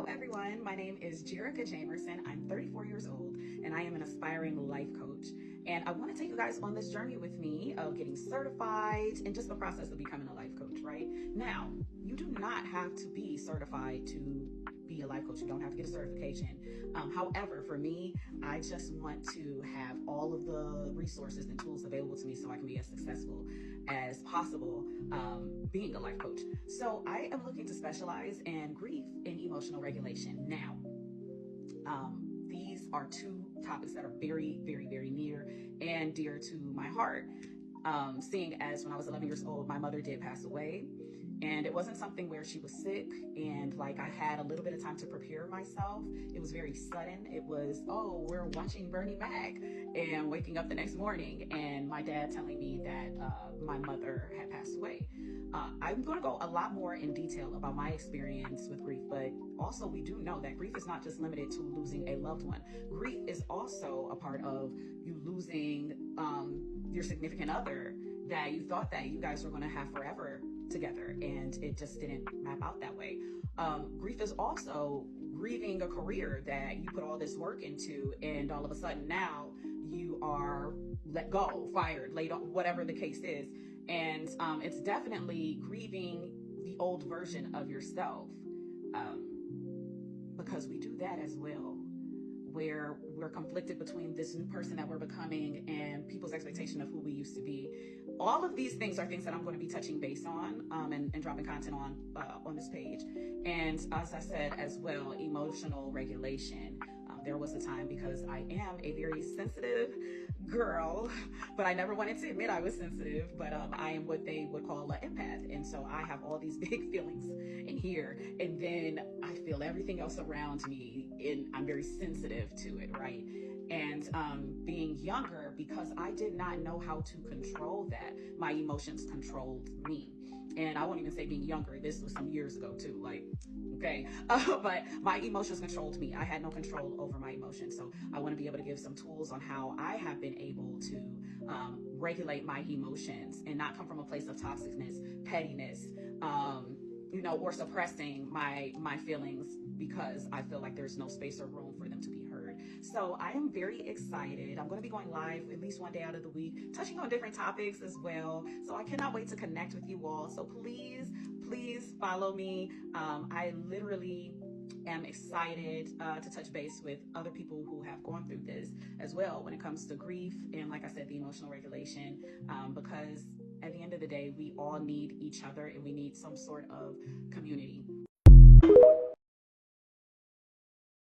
everyone. My name is Jerica Jamerson. I'm 34 years old and I am an aspiring life coach. And I want to take you guys on this journey with me of getting certified and just the process of becoming a life coach, right? Now, you do not have to be certified to be a life coach. You don't have to get a certification. However, for me, I just want to have all of the resources and tools available to me so I can be as successful as possible being a life coach. So I am looking to specialize in grief and emotional regulation. Now, these are two topics that are very, very, very near and dear to my heart. Seeing as when I was 11 years old, my mother did pass away. And it wasn't something where she was sick and like I had a little bit of time to prepare myself. It was very sudden. It was, oh, we're watching Bernie Mac and waking up the next morning and my dad telling me that my mother had passed away. I'm going to go a lot more in detail about my experience with grief, but also we do know that grief is not just limited to losing a loved one. Grief is also a part of you losing your significant other that you thought that you guys were going to have forever together, and it just didn't map out that way. Grief is also grieving a career that you put all this work into, and all of a sudden now you are let go, fired, laid off, whatever the case is. And it's definitely grieving the old version of yourself, because we do that as well, where we're conflicted between this new person that we're becoming and people's expectation of who we used to be. All of these things are things that I'm going to be touching base on and dropping content on this page. And as I said as well, emotional regulation. There was a time, because I am a very sensitive girl, but I never wanted to admit I was sensitive, but I am what they would call an empath. And so I have all these big feelings in here, and then I feel everything else around me, and I'm very sensitive to it, right? And being younger, because I did not know how to control that, my emotions controlled me. And I won't even say being younger, this was some years ago too, like, okay. But my emotions controlled me. I had no control over my emotions. So I want to be able to give some tools on how I have been able to regulate my emotions and not come from a place of toxicness, pettiness, or suppressing my feelings because I feel like there's no space or room for them to be heard. So I am very excited. I'm going to be going live at least one day out of the week, touching on different topics as well. So I cannot wait to connect with you all. So please follow me. I literally am excited to touch base with other people who have gone through this as well when it comes to grief and, like I said, the emotional regulation, because at the end of the day, we all need each other and we need some sort of community.